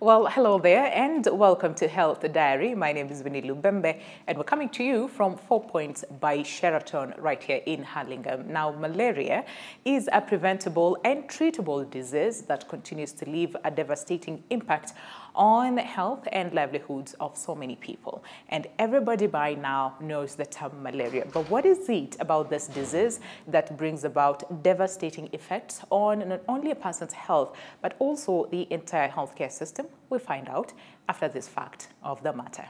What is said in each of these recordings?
Well, hello there and welcome to Health Diary. My name is Winnie Lubembe and we're coming to you from 4 Points by Sheraton right here in Hurlingham. Now, malaria is a preventable and treatable disease that continues to leave a devastating impact on the health and livelihoods of so many people. And everybody by now knows the term malaria. But what is it about this disease that brings about devastating effects on not only a person's health, but also the entire healthcare system? We'll find out after this fact of the matter.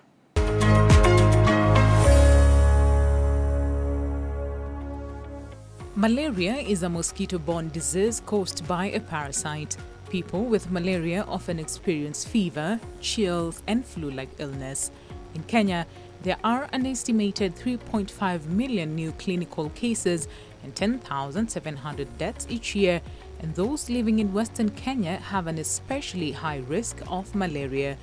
Malaria is a mosquito-borne disease caused by a parasite. People with malaria often experience fever, chills, and flu-like illness. In Kenya, there are an estimated 3.5 million new clinical cases and 10,700 deaths each year, and those living in Western Kenya have an especially high risk of malaria.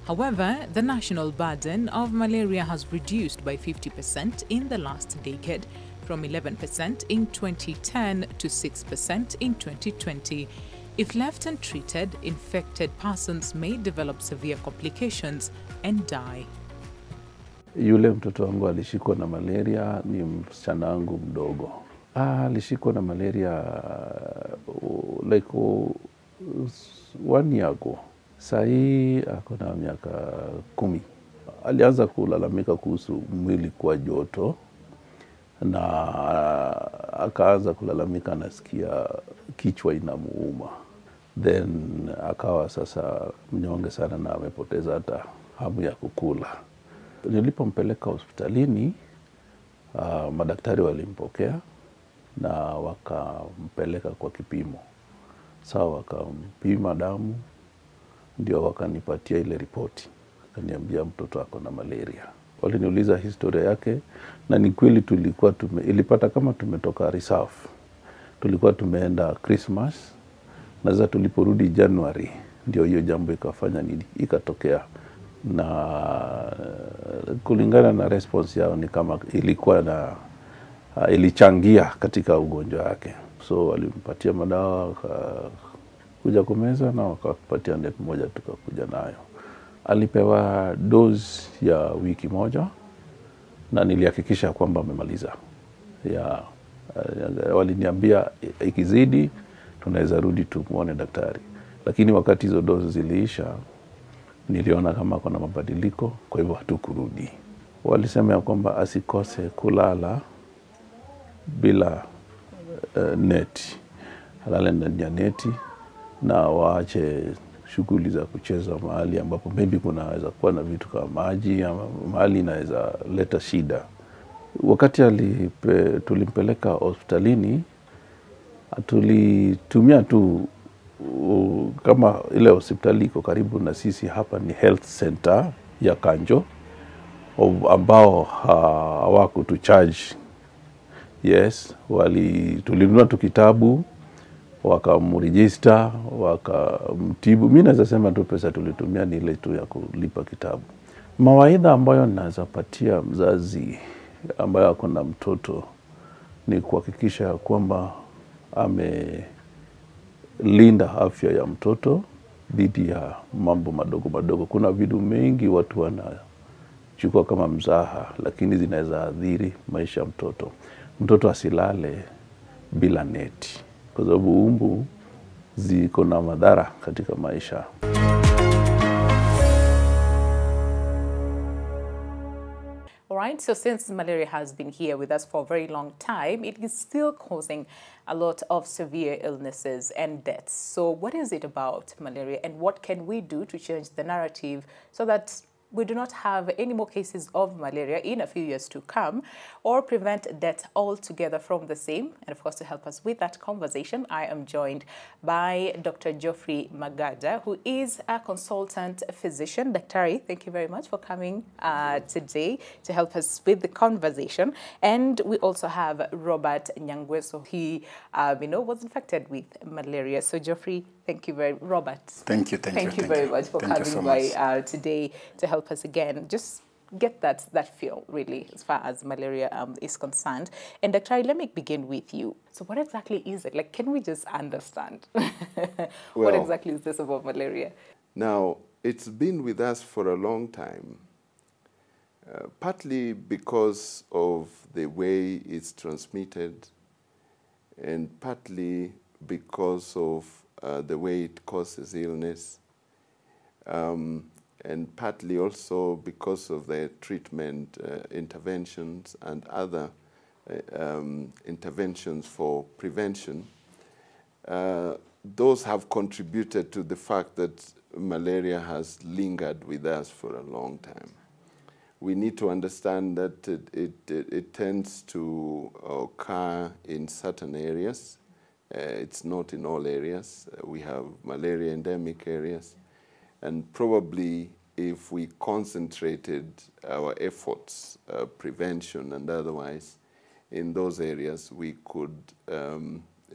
However, the national burden of malaria has reduced by 50% in the last decade, from 11% in 2010 to 6% in 2020. If left untreated, infected persons may develop severe complications and die. Yule mtoto wangu alishikwa na malaria, ni msichana wangu mdogo. Alishikwa na malaria like 1 year ago. Sahi ako na miaka 10. Alianza kulalamika kuhusu mwili kwa joto na akaanza kulalamika nasikia kichwa inamuuma. Then akawa sasa mnyonge sana na amepoteza hata hamu ya kukula. Nilipompeleka hospitalini, madaktari walimpokea na wakampeleka kwa kipimo. Sawa, wakampima damu, ndio wakanipatia ile ripoti. Akaniambia mtoto ako na malaria. Waliniuliza historia yake na ni kweli tulikuwa ilipata kama tumetoka reserve. Tulikuwa tumeenda Christmas na za tuliporudi January ndio hiyo jambo ikafanya nini ikatokea, na kulingana na response yao ni kama ilikuwa na ilichangia katika ugonjwa wake. So walimpatia madawa kuja kumeza na wakapatia net moja tukakuja nayo. Alipewa dose ya wiki moja na nilihakikisha kwamba amemaliza. Waliniambia ikizidi tunaweza rudi tumuone daktari. Lakini wakati hizo dose ziliisha niliona kama kuna mabadiliko, kwa hivyo hatukurudi. Walisema ya kwamba asikose kulala bila neti. Halale ndani ya neti na waache shughuli za kucheza mahali ambapo maybe kunaweza kuwa na vitu kama maji ama mahali inaweza leta shida. Wakati tulimpeleka hospitalini, tulitumia tu kama ile hospitali iko karibu na sisi hapa ni health center ya Kanjo ambao hawakutucharge. Yes, tulinunua tu kitabu, wakamregister, wakamtibu. Mimi naweza sema tu pesa tulitumia ni ile tu ya kulipa kitabu. Mawaidha ambayo naweza patia mzazi ambaye ako na mtoto ni kuhakikisha kwamba amelinda afya ya mtoto dhidi ya mambo madogo madogo. Kuna vitu mengi watu wanachukua kama mzaha, lakini zinaweza athiri maisha ya mtoto. Mtoto asilale bila neti, kwa sababu umbu ziko na madhara katika maisha. Alright, so since malaria has been here with us for a very long time, it is still causing a lot of severe illnesses and deaths. So what is it about malaria and what can we do to change the narrative so that we do not have any more cases of malaria in a few years to come, or prevent death altogether from the same? And of course, to help us with that conversation, I am joined by Dr. Geoffrey Magada, who is a consultant physician. Daktari, thank you very much for coming today to help us with the conversation. And we also have Robert Nyangwe, so he was infected with malaria. So Geoffrey, thank you Robert. Thank you very much for coming by today to help us again just get that feel really as far as malaria is concerned. And Dr. let me begin with you. So what exactly is it? Like, can we just understand what exactly is this about malaria? Now, it's been with us for a long time, partly because of the way it's transmitted, and partly because of the way it causes illness, and partly also because of the treatment interventions and other interventions for prevention. Those have contributed to the fact that malaria has lingered with us for a long time. We need to understand that it tends to occur in certain areas. It's not in all areas. We have malaria endemic areas. And probably if we concentrated our efforts, prevention and otherwise, in those areas, we could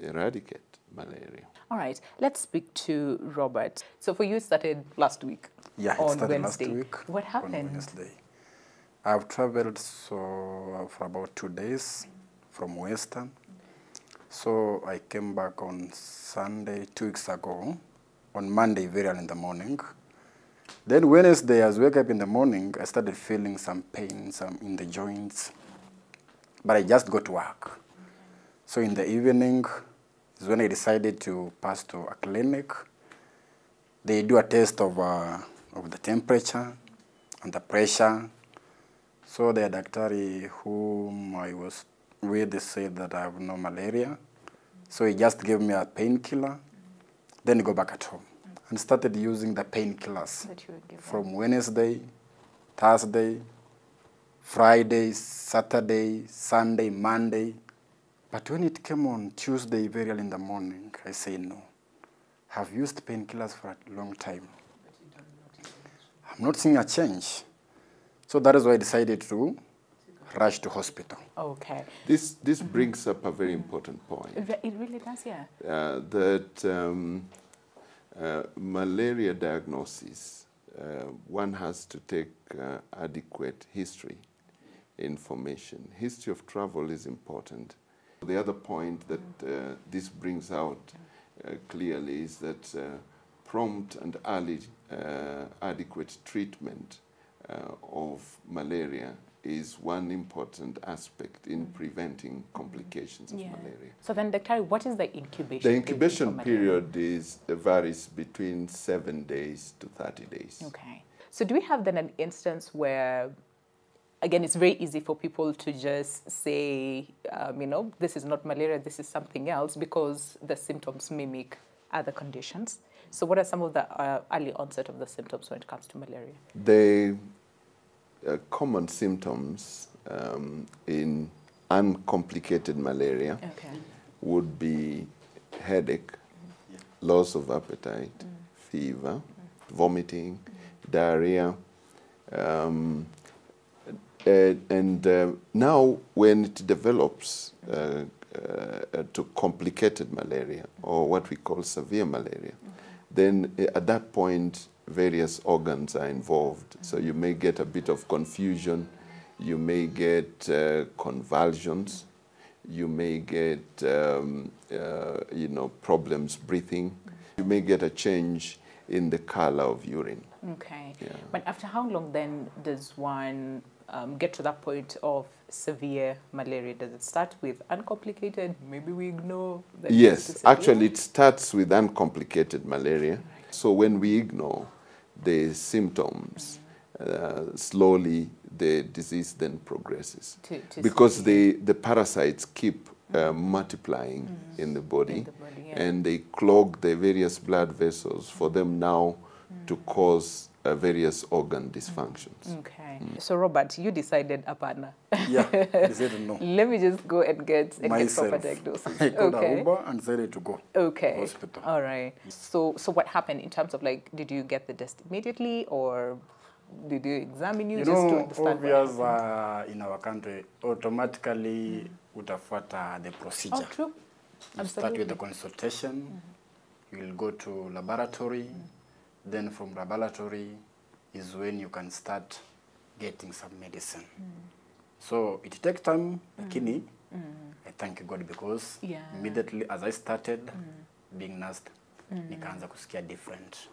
eradicate malaria. All right, let's speak to Robert. So for you, it started last week. Yeah, on it started Wednesday. last week. What happened? On Wednesday. I've traveled for about 2 days from Western. So I came back on Sunday 2 weeks ago, on Monday very early in the morning. Then Wednesday, as I wake up in the morning, I started feeling some pain, some in the joints. But I just got to work. So in the evening is when I decided to pass to a clinic. They do a test of the temperature and the pressure. So the doctor whom I was with said that I have no malaria. So he just gave me a painkiller, then go back at home. And started using the painkillers from Wednesday, Thursday, Friday, Saturday, Sunday, Monday. But when it came on Tuesday very early in the morning, I say no. I've used painkillers for a long time. I'm not seeing a change. So that is why I decided to rush to hospital. Okay. This brings up a very important point. It really does, yeah. That malaria diagnosis, one has to take adequate history information. History of travel is important. The other point that this brings out clearly is that prompt and early adequate treatment of malaria is one important aspect in preventing complications of malaria. So then, Dr. what is the incubation The incubation period varies between 7 days to 30 days. Okay. So do we have then an instance where, again, it's very easy for people to just say, you know, this is not malaria, this is something else, because the symptoms mimic other conditions. So what are some of the early onset of the symptoms when it comes to malaria? The common symptoms in uncomplicated malaria would be headache, loss of appetite, fever, vomiting, diarrhea. Now when it develops to complicated malaria, or what we call severe malaria, then at that point various organs are involved. So you may get a bit of confusion, you may get convulsions, you may get you know, problems breathing, you may get a change in the color of urine. Okay. Yeah. But after how long then does one get to that point of severe malaria? Does it start with uncomplicated? Maybe we ignore that. Yes, actually it starts with uncomplicated malaria. So when we ignore the symptoms, slowly the disease then progresses. Because the parasites keep multiplying in the body, and they clog the various blood vessels for them now to cause various organ dysfunctions. Okay. So Robert, you decided a partner. Yeah, I decided no. Let me just go and get proper diagnosis. I called an Uber and decided to go to hospital. All right. So what happened in terms of, like, did you get the test immediately, or did you examine you just to understand? Obvious, in our country, automatically utafuata the procedure. Oh, true. You start with the consultation, you will go to laboratory, then from laboratory is when you can start getting some medicine. So it takes time, lakini I thank God because immediately as I started being nursed, nikaanza kusikia different.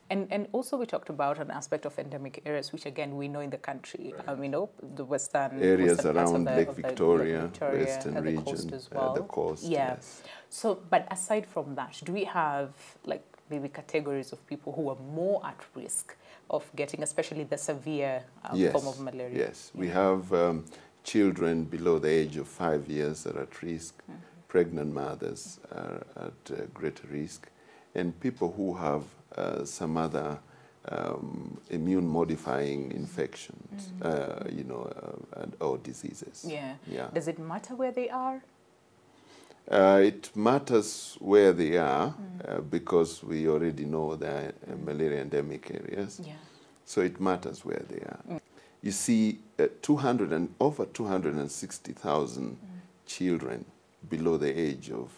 And also we talked about an aspect of endemic areas, which again we know in the country, you know, the western areas western parts around of Lake Victoria, Lake Victoria, western and the region, coast as well. the coast, yeah. yes. So, but aside from that, do we have like maybe categories of people who are more at risk of getting, especially the severe form of malaria? Yes, we have children below the age of 5 years that are at risk. Pregnant mothers are at greater risk, and people who have some other immune modifying infections, you know, or diseases. Yeah. Does it matter where they are? It matters where they are because we already know there are malaria endemic areas. Yeah. So it matters where they are. You see, over 260,000 children below the age of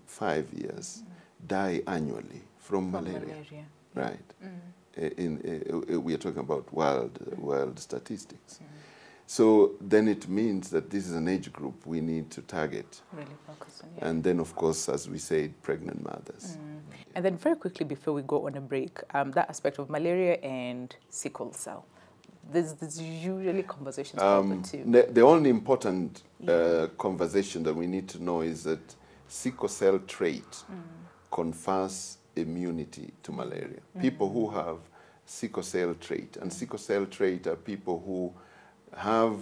5 years die annually from malaria. Right. We are talking about world statistics. So then it means that this is an age group we need to target. Really focus on, And then, of course, as we said, pregnant mothers. And then very quickly before we go on a break, that aspect of malaria and sickle cell. There's usually conversations about the two. The only important conversation that we need to know is that sickle cell trait confers immunity to malaria. People who have sickle cell trait, and sickle cell trait are people who have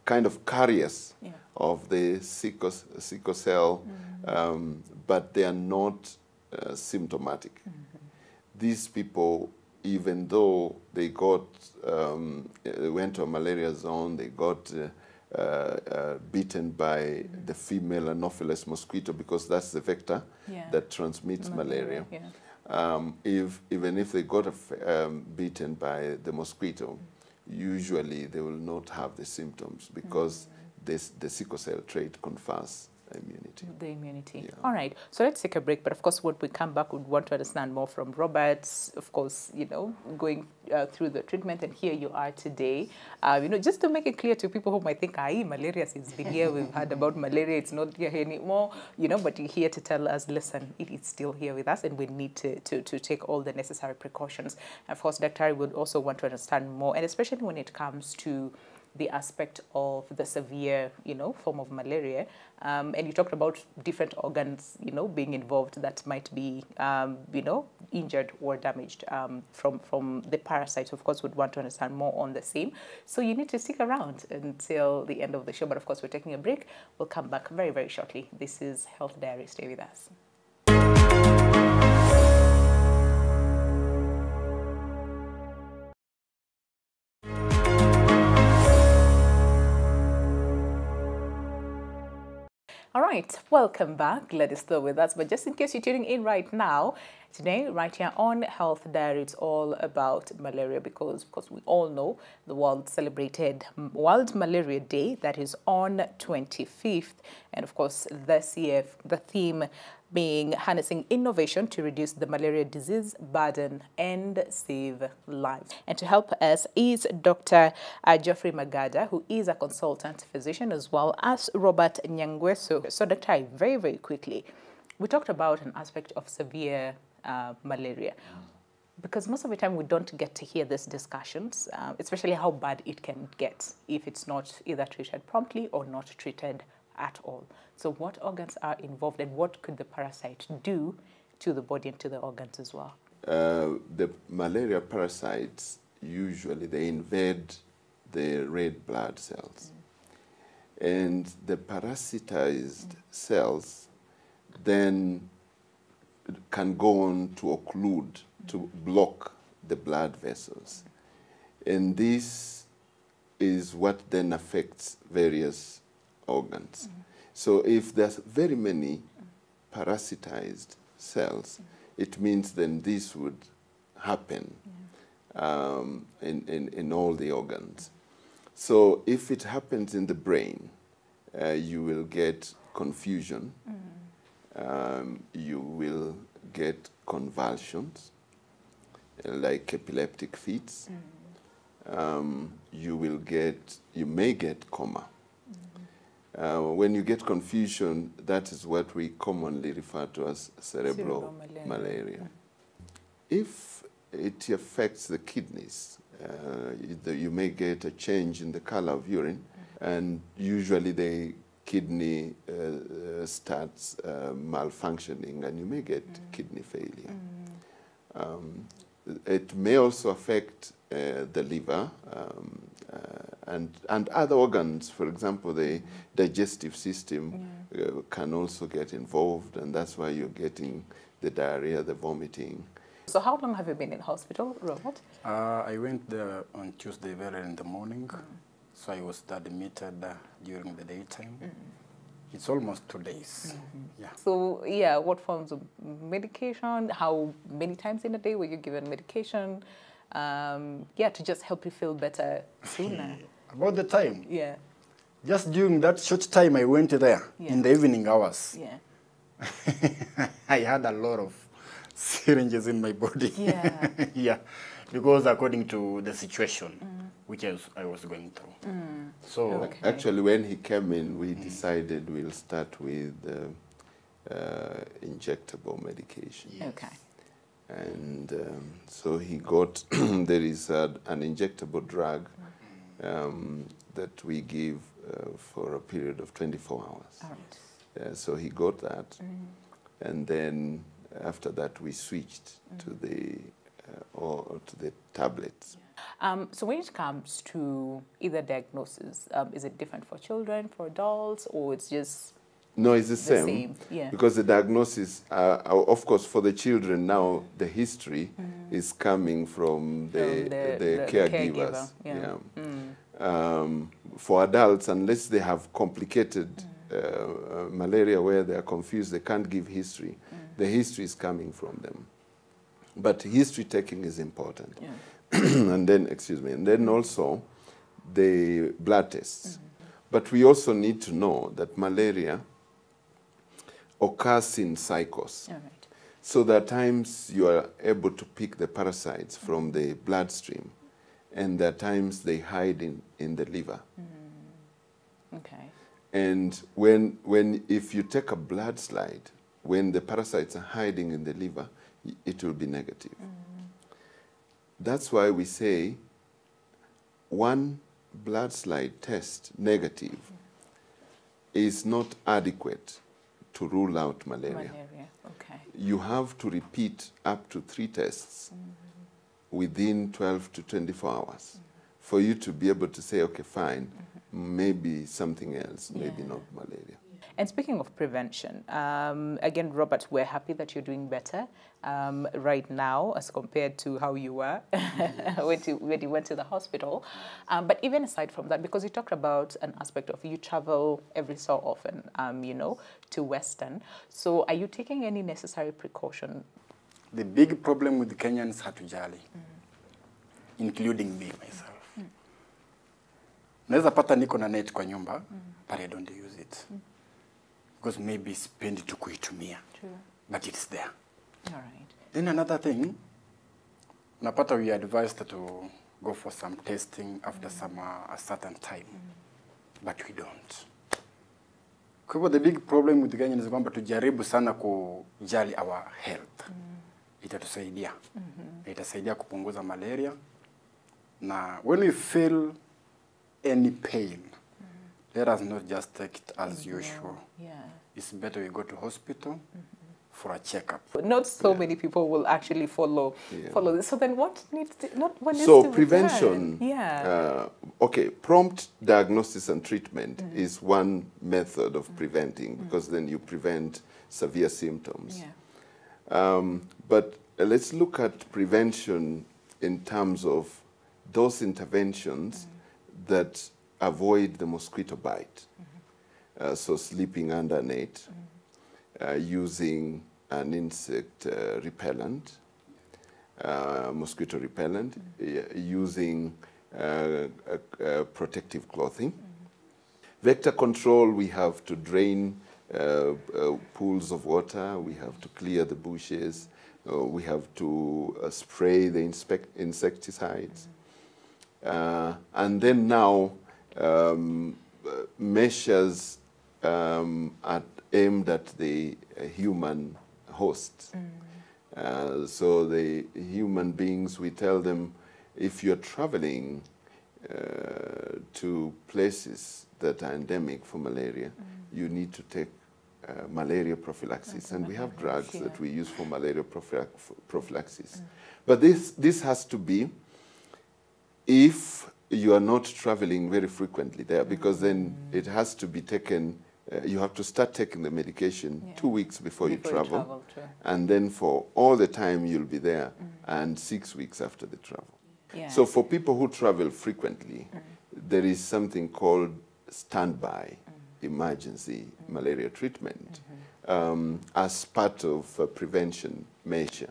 kind of carriers of the sickle cell, but they are not symptomatic. These people, even though they got went to a malaria zone, they got bitten by the female Anopheles mosquito, because that's the vector that transmits malaria. Even if they got bitten by the mosquito, usually they will not have the symptoms because the sickle cell trait confers immunity. The immunity. Yeah. All right. So let's take a break. But of course, when we come back, we'd want to understand more from Robert. Of course, you know, going through the treatment, and here you are today. You know, just to make it clear to people who might think, malaria has been here. We've heard about malaria. It's not here anymore. You know, but you're here to tell us, listen, it is still here with us, and we need to take all the necessary precautions. And of course, Dr. Ari would also want to understand more, and especially when it comes to the aspect of the severe, you know, form of malaria. And you talked about different organs, you know, being involved that might be, you know, injured or damaged from the parasite. Of course, we'd want to understand more on the same. So you need to stick around until the end of the show. But of course, we're taking a break. We'll come back very, very shortly. This is Health Diary. Stay with us. All right, welcome back. Glad you're still with us. But just in case you're tuning in right now, today, right here on Health Diary, it's all about malaria because, of course, we all know the world celebrated World Malaria Day. That is on 25th. And, of course, this year, the theme being harnessing innovation to reduce the malaria disease burden and save lives. And to help us is Dr. Geoffrey Magada, who is a consultant physician, as well as Robert Nyangweso. So, Dr. very, very quickly, we talked about an aspect of severe malaria, because most of the time we don't get to hear these discussions, especially how bad it can get if it's not either treated promptly or not treated at all. So what organs are involved, and what could the parasite do to the body and to the organs as well? The malaria parasites, usually they invade the red blood cells. And the parasitized cells then can go on to occlude, to block the blood vessels. And this is what then affects various organs. So if there's very many parasitized cells, it means then this would happen in all the organs. So if it happens in the brain, you will get confusion, you will get convulsions, like epileptic fits, you may get coma. When you get confusion, that is what we commonly refer to as cerebral malaria. If it affects the kidneys, you may get a change in the color of urine, and usually the kidney starts malfunctioning, and you may get kidney failure. It may also affect the liver and other organs. For example, the digestive system can also get involved, and that's why you're getting the diarrhea, the vomiting. So how long have you been in hospital, Robert? I went there on Tuesday very in the morning, so I was admitted during the daytime. It's almost 2 days. Yeah. So, yeah, what forms of medication? How many times in a day were you given medication? Yeah, to just help you feel better sooner. About the time, Yeah, just during that short time I went there in the evening hours, yeah. I had a lot of syringes in my body. Yeah. Yeah, because according to the situation which I was going through. So Okay. Actually, when he came in, we decided we'll start with injectable medication. Okay. And so he got, there is an injectable drug that we give for a period of 24 hours. All right. So he got that, and then after that we switched to the tablets. So when it comes to either diagnosis, is it different for children, for adults, or it's just No, it's the the same. same? Yeah. Because the diagnosis, of course, for the children now, the history is coming from the caregivers. caregiver, yeah. For adults, unless they have complicated malaria where they are confused, they can't give history. The history is coming from them. But history taking is important. Yeah. And then, excuse me, and then also the blood tests. But we also need to know that malaria occurs in cycles. All right. So there are times you are able to pick the parasites from the bloodstream, and there are times they hide in the liver. Okay. And if you take a blood slide, when the parasites are hiding in the liver, it will be negative. That's why we say one blood slide test negative is not adequate to rule out malaria. Malaria. Okay. You have to repeat up to 3 tests within 12 to 24 hours for you to be able to say, okay, fine, maybe something else, maybe not malaria. And speaking of prevention, again, Robert, we're happy that you're doing better right now as compared to how you were when you went to the hospital. But even aside from that, because you talked about an aspect of you travel every so often, you know, to Western. So are you taking any necessary precaution? the big problem with Kenyans hatujali, including me myself. Naweza pata niko na net kwa nyumba, but I don't use it. Because maybe spend to kuitumia. True. But it's there. All right. Then another thing, napata we advised to go for some testing after a certain time. But we don't. Kwa hivyo the big problem with Kenya is kwamba tujaribu sana kujali our health. Itatusaidia. Itasaidia kupunguza malaria. Na when we feel any pain, let us not just take it as usual. Yeah. It's better we go to hospital for a checkup. But not so many people will actually follow this. So then what needs to, what needs So to be prevention, done? Yeah. okay, prompt diagnosis and treatment is one method of preventing, because then you prevent severe symptoms. Yeah. But let's look at prevention in terms of those interventions that avoid the mosquito bite. So sleeping under a net, using an insect repellent, mosquito repellent, using protective clothing. Vector control, we have to drain pools of water, we have to clear the bushes, we have to spray the insecticides. And then now, measures aimed at the human hosts. So the human beings, we tell them, if you're traveling to places that are endemic for malaria, you need to take malaria prophylaxis. And we have drugs that we use for malaria prophylaxis. But this has to be if you are not traveling very frequently there, because then it has to be taken, you have to start taking the medication 2 weeks before you travel and then for all the time you'll be there, and 6 weeks after the travel. So for people who travel frequently, there is something called standby emergency malaria treatment as part of a prevention measure.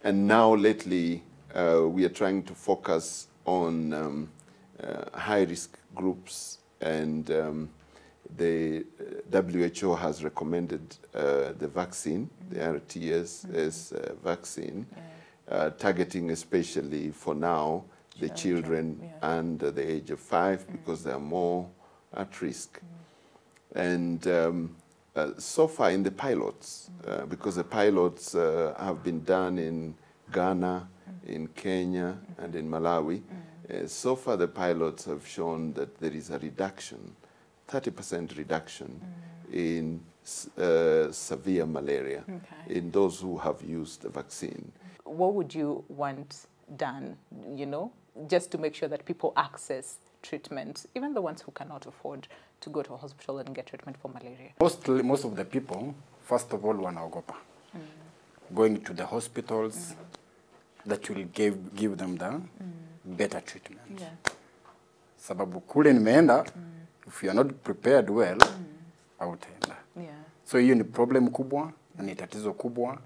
And now lately we are trying to focus on high-risk groups, and the WHO has recommended the vaccine, the RTS as vaccine, targeting especially for now the children under the age of 5 because they are more at risk. And so far in the pilots, because the pilots have been done in Ghana, in Kenya, and in Malawi, so far the pilots have shown that there is a reduction, 30% reduction in severe malaria in those who have used the vaccine. What would you want done, you know, just to make sure that people access treatment, even the ones who cannot afford to go to a hospital and get treatment for malaria? Most of the people, first of all, wanaogopa going to the hospitals that will give them the better treatment. Sababu kule nimeenda, if you are not prepared well, hautaenda. So hiyo ni problem kubwa na ni tatizo kubwa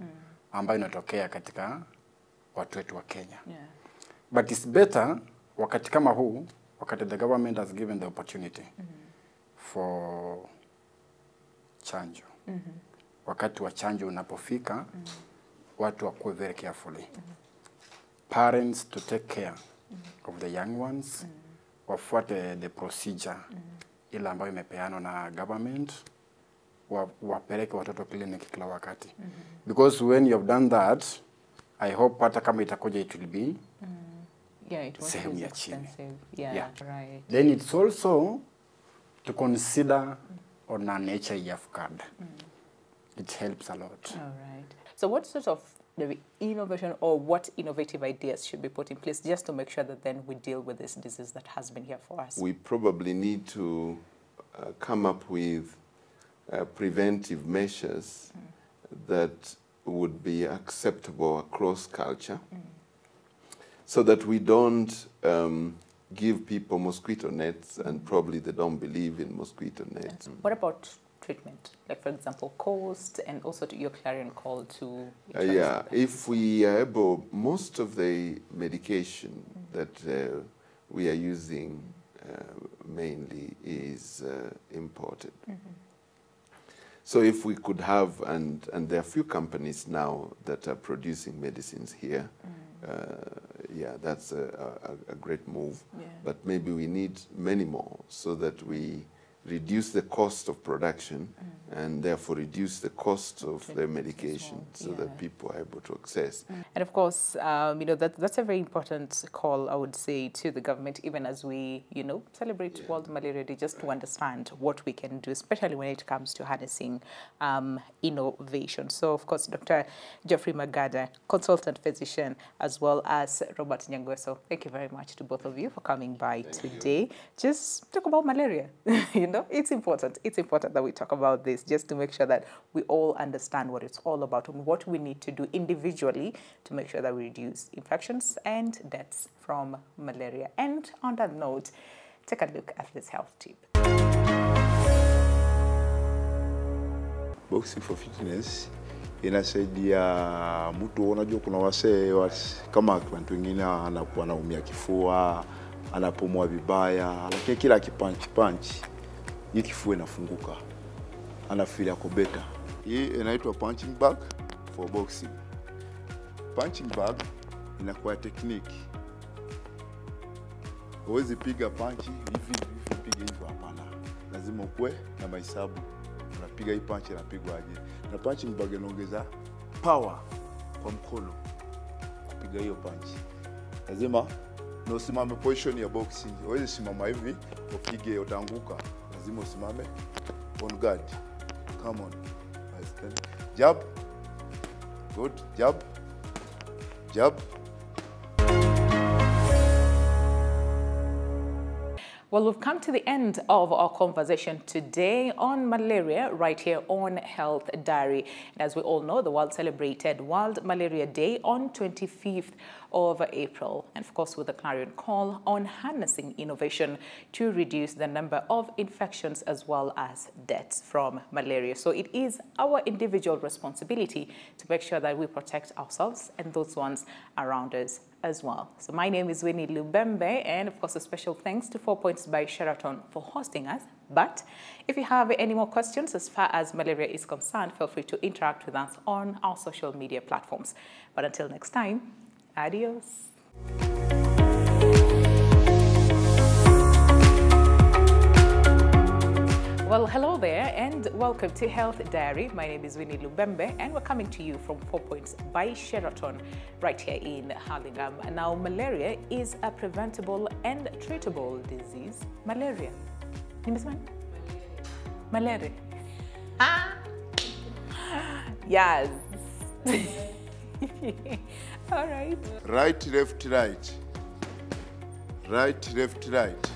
ambayo inatokea katika watu wetu wa Kenya. But it's better wakati kama huu, wakati the government has given the opportunity for chanjo. Wakati wa chanjo unapofika, watu wakuwe very carefully. Parents to take care of the young ones, wafuate the procedure ile ambayo imepeanwa na government, wapeleke watoto clinic kila wakati. Because when you have done that, I hope hata kama itakuja it will be sehemu ya chini. Right. Then it's also to consider on an HIF card. It helps a lot. All right. So what sort of maybe innovation or what innovative ideas should be put in place just to make sure that then we deal with this disease that has been here for us? We probably need to come up with preventive measures that would be acceptable across culture, so that we don't give people mosquito nets and probably they don't believe in mosquito nets. What about treatment? Like, for example, cost and also to your clarion call to... if we are able, most of the medication that we are using mainly is imported. So if we could have, and there are few companies now that are producing medicines here, that's a great move. But maybe we need many more so that we reduce the cost of production and therefore reduce the cost of the medication so that people are able to access. And of course, you know, that's a very important call, I would say, to the government, even as we, you know, celebrate World Malaria Day, just to understand what we can do, especially when it comes to harnessing innovation. So, of course, Dr. Geoffrey Magada, consultant physician, as well as Robert Nyangweso, thank you very much to both of you for coming by today. Just talk about malaria. You know, it's important. It's important that we talk about this just to make sure that we all understand what it's all about and what we need to do individually to make sure that we reduce infections and deaths from malaria. And on that note, take a look at this health tip. Boxing for fitness inasaidia mtu, unajua kuna wasee kama watu wengine anakuwa anaumia kifua, anapumua vibaya, lakini kila akipunch hii kifua inafunguka, anafeel yako better. Hii inaitwa punching bag for boxing. Punching bag inakuwa technique. Huwezi piga punch hivi piga hivyo, hapana. Lazima ukue na mahesabu. Unapiga hii punch inapigwa aje. Na punching bag inaongeza power kwa mkono kupiga hiyo punch. Lazima na usimame position ya boxing. Huwezi simama hivi upige utaanguka. Lazima usimame on guard. Come on. Nice. Jab. Good. Jab. Jab. Well, we've come to the end of our conversation today on malaria right here on Health Diary. And as we all know, the world celebrated World Malaria Day on 25th of April. And of course, with a clarion call on harnessing innovation to reduce the number of infections as well as deaths from malaria. So it is our individual responsibility to make sure that we protect ourselves and those ones around us as well. So my name is Winnie Lubembe, and of course a special thanks to 4 Points by Sheraton for hosting us. But if you have any more questions as far as malaria is concerned, feel free to interact with us on our social media platforms. But until next time, adios. Well, hello there and welcome to Health Diary. My name is Winnie Lubembe and we're coming to you from 4 Points by Sheraton right here in Hurlingham. Now, malaria is a preventable and treatable disease. Malaria. Malaria. Ah! Yes. All right. Right, left, right. Right, left, right.